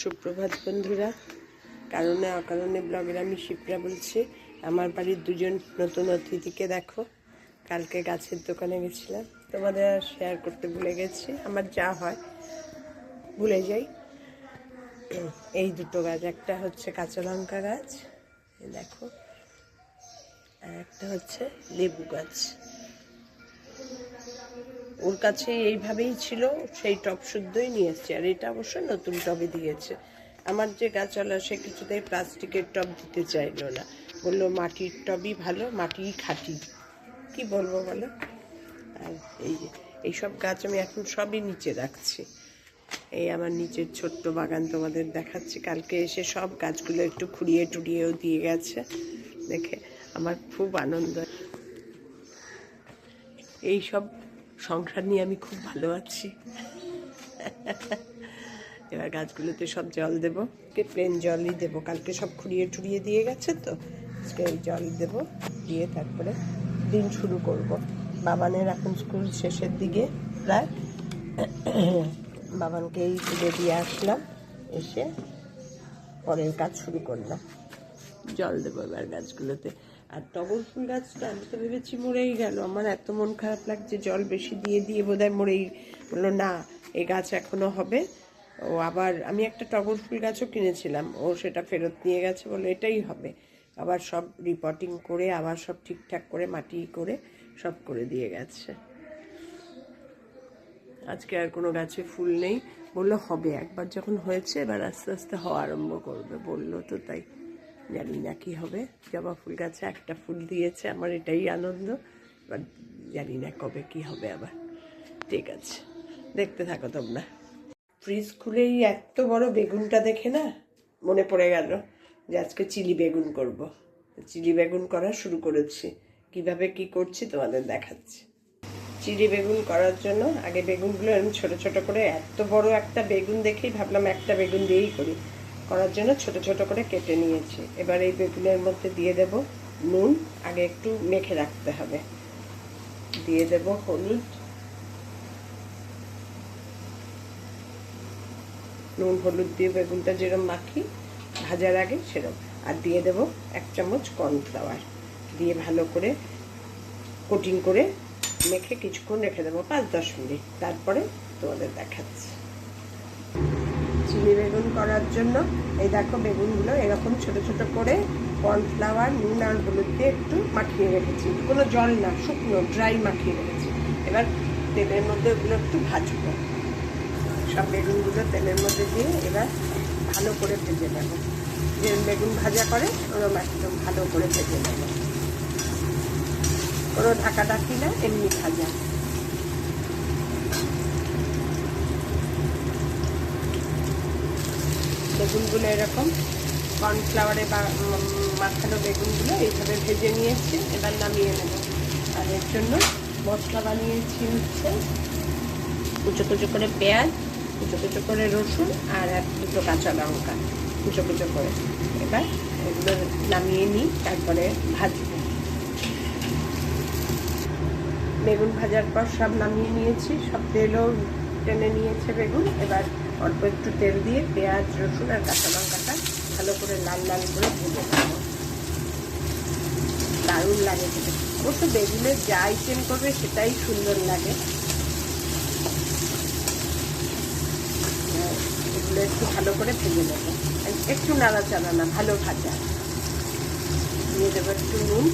সুপ্রভাত বন্ধুরা, কারণে অকারণে ব্লগের আমি শিপ্রা বলছি। আমার বাড়ির দুজন নতুন অতিথিকে দেখো। কালকে গাছের দোকানে গেছিলাম, তোমাদের আর শেয়ার করতে ভুলে গেছি। আমার যা হয় ভুলে যাই। এই দুটো গাছ, একটা হচ্ছে কাঁচা লঙ্কা গাছ দেখো, আর একটা হচ্ছে লেবু গাছ। ওর কাছে এইভাবেই ছিল, সেই টব শুদ্ধই নিয়ে এসছে। আর এটা অবশ্য নতুন টবে দিয়েছে। আমার যে গাছওয়ালা সে কিছুতেই প্লাস্টিকের টব দিতে চাইলো না, বললো মাটির টবই ভালো, মাটিই খাঁটি। কি বলবো বলো। আর এইসব গাছ আমি এখন সবই নিচে রাখছি। এই আমার নিচের ছোট্ট বাগান তোমাদের দেখাচ্ছি। কালকে এসে সব গাছগুলো একটু খুঁড়িয়ে টুড়িয়েও দিয়ে গেছে, দেখে আমার খুব আনন্দ। এই সব সংসার নিয়ে আমি খুব ভালো আছি। এবার গাছগুলোতে সব জল দেবো, প্লেন জলই দেবো। কালকে সব খুঁড়িয়ে টুড়িয়ে দিয়ে গেছে তো, আজকে জল দেবো, দিয়ে তারপরে দিন শুরু করব। বাবানের এখন স্কুল শেষের দিকে প্রায়। বাবানকে এই তুলে দিয়ে আসলাম, এসে পরের কাজ শুরু করলাম। জল দেবো এবার গাছগুলোতে। আর টগর ফুল গাছটা আমি তো ভেবেছি মরেই গেল। আমার এত মন খারাপ লাগছে, জল বেশি দিয়ে দিয়ে বোধহয় মরেই। বললো না, এই গাছ এখনো হবে। ও আবার আমি একটা টগর ফুল গাছও কিনেছিলাম, ও সেটা ফেরত নিয়ে গেছে, বললো এটাই হবে। আবার সব রিপোর্টিং করে আবার সব ঠিকঠাক করে মাটি করে সব করে দিয়ে গেছে। আজকে আর কোনো গাছে ফুল নেই, বললো হবে, একবার যখন হয়েছে এবার আস্তে আস্তে হওয়া আরম্ভ করবে, বললো তো তাই। জানি না কি হবে। জবা ফুল গাছে একটা ফুল দিয়েছে, আমার এটাই আনন্দ। এবার জানি না কবে কি হবে আবার। ঠিক আছে, দেখতে থাকো তোমরা। ফ্রিজ খুলেই এত বড় বেগুনটা দেখে না মনে পড়ে গেল যে আজকে চিলি বেগুন করব। চিলি বেগুন করা শুরু করেছি। কিভাবে কি করছি তোমাদের দেখাচ্ছি। চিলি বেগুন করার জন্য আগে বেগুনগুলো আমি ছোট ছোট করে, এত বড় একটা বেগুন দেখেই ভাবলাম একটা বেগুন দিয়েই করি, করার জন্য ছোট ছোট করে কেটে নিয়েছি। এবার এই বেগুনের মধ্যে দিয়ে দেব নুন, আগে একটু মেখে রাখতে হবে। দিয়ে দেব হলুদ, নুন হলুদ দিয়ে বেগুনটা যেরকম মাখি ভাজার আগে সেরকম। আর দিয়ে দেব 1 চামচ কর্নফ্লাওয়ার, দিয়ে ভালো করে কোটিং করে মেখে কিছুক্ষণ রেখে দেবো, 5-10 মিনিট। তারপরে তোমাদের দেখাচ্ছি। চিলি বেগুন করার জন্য এই দেখো বেগুনগুলো এরকম ছোট ছোট করে কর্নফ্লাওয়ার, নুন আর হলুদ দিয়ে একটু মাখিয়ে রেখেছি। কোনো জল না, শুকনো ড্রাই মাখিয়ে রেখেছি। এবার তেলের মধ্যে ওগুলো একটু ভাজবো। সব বেগুনগুলো তেলের মধ্যে দিয়ে এবার ভালো করে ভেজে নেব। যে বেগুন ভাজা করে ওরকম একদম ভালো করে ভেজে নেব। কোনো ঢাকাঢাকি না, এমনি ভাজা। বেগুনগুলো এরকম কর্নফ্লাওয়ারে মাখানো বেগুনগুলো এইভাবে ভেজে নিয়েছি। এবার নামিয়ে নেব। আর এর জন্য মশলা বানিয়েছি হচ্ছে কুচো কুচো করে পেঁয়াজ, কুচো কুচো করে রসুন, আর 1-2 কাঁচা লঙ্কা কুচো কুচো করে। এবার এগুলো নামিয়ে নিই, তারপরে ভাজবো। বেগুন ভাজার পর সব নামিয়ে নিয়েছি, সব তেলও টেনে নিয়েছে বেগুন। এবার অল্প একটু তেল দিয়ে পেঁয়াজ, রসুন আর কাঁচা লঙ্কাটা ভালো করে লাল লাল করে ভেজে নেব। দারুণ লাগে খেতে। অবশ্য বেগুনের যা আইটেম করবে সেটাই সুন্দর লাগে। এগুলো একটু ভালো করে ভেজে নেব, একটু নাড়াচাড়া না, ভালো ভাজা। দিয়ে দেবো একটু নুন।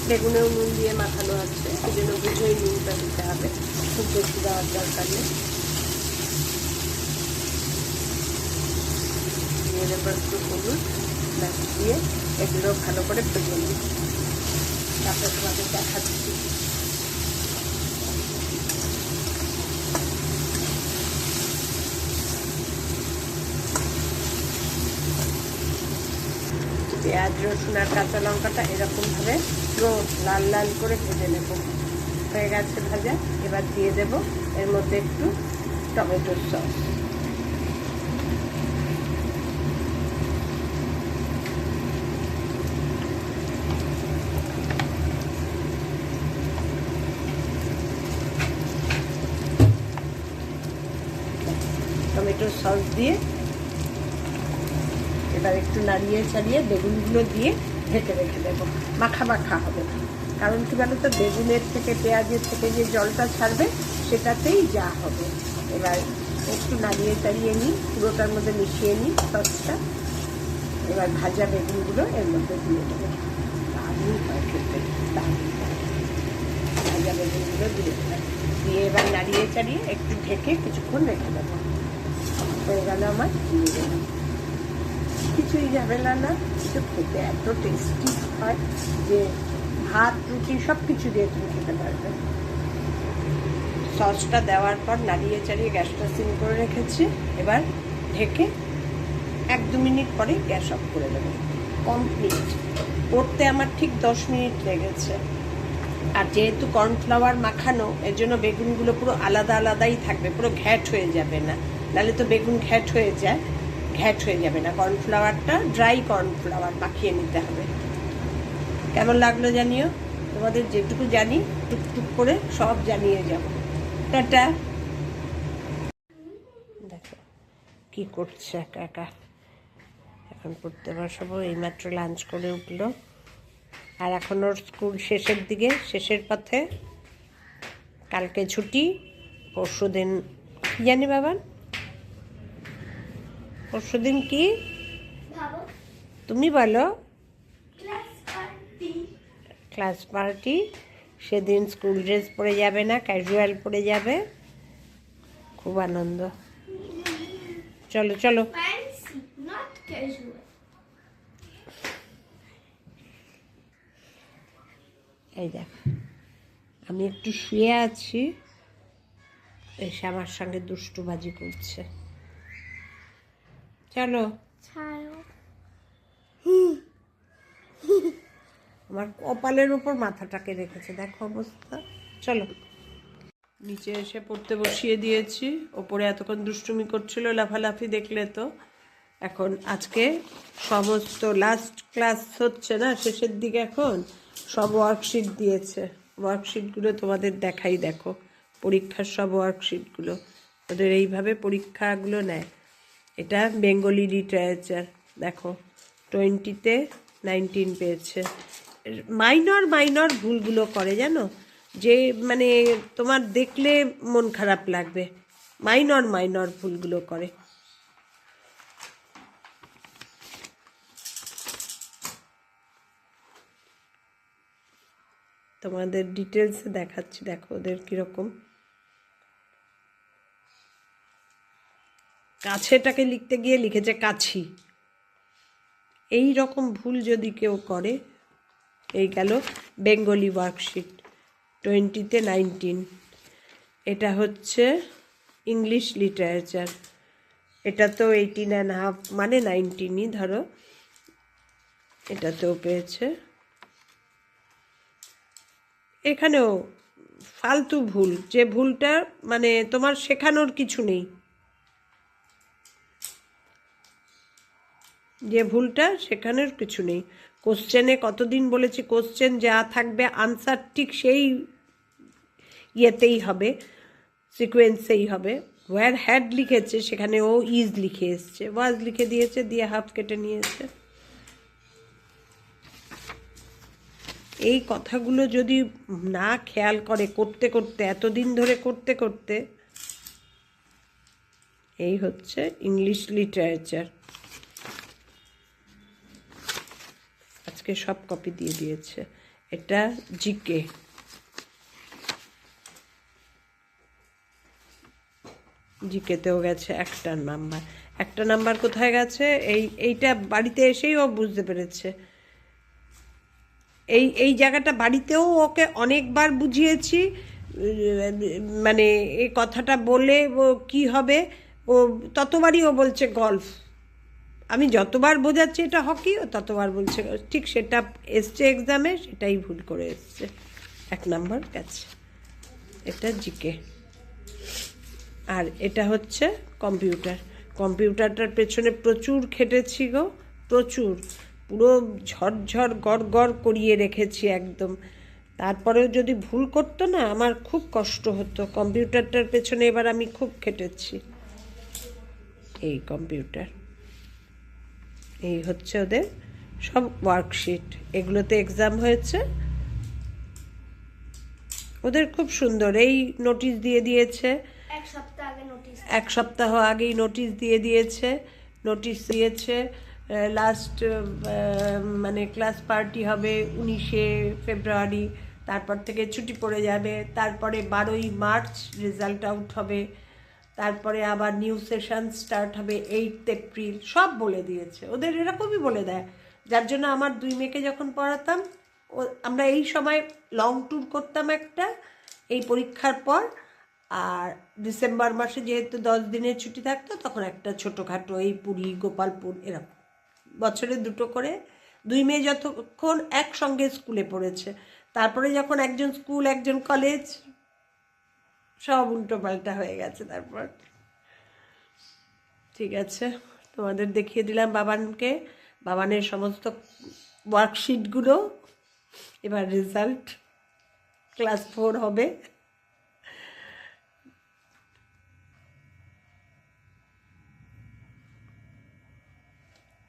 বেগুনেও নুন দিয়ে মাখানো আছে, এই জন্য বুঝেই নুনটা দিতে হবে, খুব বেশি দেওয়ার দরকার নেই। দিয়ে দেবো একটু হলুদ, দিয়ে এগুলো ভালো করে ভেজে নিই। তারপর তোমাদের দেখাচ্ছি। পেঁয়াজ, রসুন আর কাঁচা লঙ্কাটা এরকমভাবে পুরো লাল লাল করে ভেজে নেব। হয়ে গেছে ভাজা। এবার দিয়ে দেব এর মধ্যে একটু টমেটোর সস। টমেটো সস দিয়ে এবার একটু নাড়িয়ে চাড়িয়ে বেগুনগুলো দিয়ে ঢেকে রেখে দেবো। মাখা মাখা হবে, কারণ কি বলো তো, বেগুনের থেকে পেঁয়াজের থেকে যে জলটা ছাড়বে সেটাতেই যা হবে। এবার একটু নাড়িয়ে চাড়িয়ে নিই, পুরোটার মধ্যে মিশিয়ে নিই সসটা। এবার ভাজা বেগুনগুলো এর মধ্যে দিয়ে দেবো। দারুণ হয় খেতে, দারুণ। ভাজা বেগুনগুলো দিয়ে দেবো, দিয়ে এবার নাড়িয়ে চাড়িয়ে একটু ঢেকে কিছুক্ষণ রেখে দেবো। হয়ে গেল আমার দিয়ে দেবো। কিছুই ঝামেলা না, কিন্তু খেতে এত টেস্টি হয় যে ভাত রুটি সব কিছু দিয়ে তুমি খেতে পারবে। সসটা দেওয়ার পর নাড়িয়ে চাড়িয়ে গ্যাসটা সিম করে রেখেছি। এবার ঢেকে 1-2 মিনিট পরে গ্যাস অফ করে দেবো। কমপ্লিট। করতে আমার ঠিক 10 মিনিট লেগেছে। আর যেহেতু কর্নফ্লাওয়ার মাখানো, এর জন্য বেগুনগুলো পুরো আলাদা আলাদাই থাকবে, পুরো ঘ্যাট হয়ে যাবে না। নাহলে তো বেগুন ঘ্যাট হয়ে যায়, ঘ্যাট হয়ে যাবে না। কর্নফ্লাওয়ারটা ড্রাই কর্নফ্লাওয়ার মাখিয়ে নিতে হবে। কেমন লাগলো জানিও, তোমাদের যেটুকু জানি টুকটুক করে সব জানিয়ে যাব। টাটা। দেখো কি করছে একা একা, এখন পড়তে বসাবো। এইমাত্র লাঞ্চ করে উঠলো, আর এখন ওর স্কুল শেষের দিকে, শেষের পথে। কালকে ছুটি, পরশুদিন কি জানি বাবান, পরশুদিন কি তুমি বলো? Class party. সেদিন স্কুল ড্রেস পরে যাবে না, ক্যাজুয়াল পরে যাবে। খুব আনন্দ। চলো চলো। এই দেখ, আমি একটু শুয়ে আছি, এসে আমার সঙ্গে দুষ্টুবাজি করছে। চলো। আমার কপালের উপর মাথাটাকে রেখেছে, দেখো অবস্থা। চলো। নিচে এসে পড়তে বসিয়ে দিয়েছি। ওপরে এতক্ষণ দুষ্টুমি করছিল, লাফালাফি দেখলে তো। এখন আজকে সমস্ত লাস্ট ক্লাস হচ্ছে না, শেষের দিকে এখন সব ওয়ার্কশিট দিয়েছে। ওয়ার্কশিটগুলো তোমাদের দেখাই, দেখো পরীক্ষার সব ওয়ার্কশিটগুলো। ওদের এইভাবে পরীক্ষাগুলো নেয়। এটা বেঙ্গলি লিটারেচার, দেখো 20-তে 19 পেয়েছে। মাইনর ভুলগুলো করে জানো, যে মানে তোমার দেখলে মন খারাপ লাগবে। মাইনর ভুলগুলো করে। তোমাদের ডিটেলসে দেখাচ্ছি, দেখো ওদের কীরকম। কাছেটাকে লিখতে গিয়ে লিখেছে কাছি। এই রকম ভুল যদি কেউ করে, এই গেল বেঙ্গলি ওয়ার্কশিট 20-তে 19। এটা হচ্ছে ইংলিশ লিটারেচার, এটা তো 18.5 মানে 19ই ধরো। এটাতেও পেয়েছে। এখানেও ফালতু ভুল, যে ভুলটা মানে তোমার শেখানোর কিছু নেই, যে ভুলটা শেখানোর কিছু নেই। কোশ্চেনে কতদিন বলেছি, কোশ্চেন যা থাকবে আনসার ঠিক সেই ইয়েতেই হবে, সিকোয়েন্সেই হবে। ওয়ার হ্যাড লিখেছে সেখানে ও ইজ লিখে এসছে, ওয়াজ লিখে দিয়েছে, দিয়ে হাফ কেটে নিয়েছে। এই কথাগুলো যদি না খেয়াল করে, করতে করতে এতদিন ধরে করতে করতে, এই হচ্ছে ইংলিশ লিটারেচার। আজকে সব কপি দিয়ে দিয়েছে। এটা জিকে, জিকেতেও গেছে একটা নাম্বার কোথায় গেছে, এইটা বাড়িতে এসেই ও বুঝতে পেরেছে। এই জায়গাটা বাড়িতেও ওকে অনেকবার বুঝিয়েছি, মানে এই কথাটা বলে ও কী হবে, ও ততবারই ও বলছে গল্ফ। আমি যতবার বোঝাচ্ছি এটা হকি, ও ততবার বলছে ঠিক সেটা এসছে এক্সামে, সেটাই ভুল করে এসছে। 1 নাম্বার গেছে। এটা জিকে। আর এটা হচ্ছে কম্পিউটারটার পেছনে প্রচুর খেটেছি গো, প্রচুর। পুরো ঝরঝর গড় করিয়ে রেখেছি একদম। তারপরেও যদি ভুল করতো না, আমার খুব কষ্ট হতো। কম্পিউটারটার পেছনে এবার আমি খুব খেটেছি। এই কম্পিউটার, এই হচ্ছে ওদের সব ওয়ার্কশিট। এগুলোতে এক্সাম হয়েছে ওদের, খুব সুন্দর। এই নোটিশ দিয়ে দিয়েছে, এক সপ্তাহ আগেই নোটিশ দিয়ে দিয়েছে। নোটিশ দিয়েছে লাস্ট মানে ক্লাস পার্টি হবে 19শে ফেব্রুয়ারি, তারপর থেকে ছুটি পড়ে যাবে, তারপরে 12ই মার্চ রেজাল্ট আউট হবে, তারপরে আবার নিউ সেশন স্টার্ট হবে 8 এপ্রিল, সব বলে দিয়েছে। ওদের এরকমই বলে দেয়, যার জন্য আমার 2 মেয়েকে যখন পড়াতাম আমরা এই সময় লং ট্যুর করতাম একটা, এই পরীক্ষার পর। আর ডিসেম্বর মাসে যেহেতু 10 দিনের ছুটি থাকতো, তখন একটা ছোটোখাটো এই পুরী, গোপালপুর, এরকম বছরে 2টো করে। 2 মেয়ে যতক্ষণ একসঙ্গে স্কুলে পড়েছে, তারপরে যখন একজন স্কুল একজন কলেজ, সব উল্টোপাল্টা হয়ে গেছে তারপর। ঠিক আছে, তোমাদের দেখিয়ে দিলাম বাবানের সমস্ত ওয়ার্কশিটগুলো। এবার রেজাল্ট ক্লাস 4 হবে।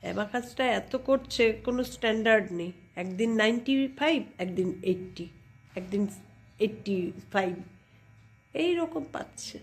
অ্যাবাকাসটা এত করছে, কোনো স্ট্যান্ডার্ড নেই। একদিন 95, একদিন 80, একদিন 85, এই রকম পাচ্ছে।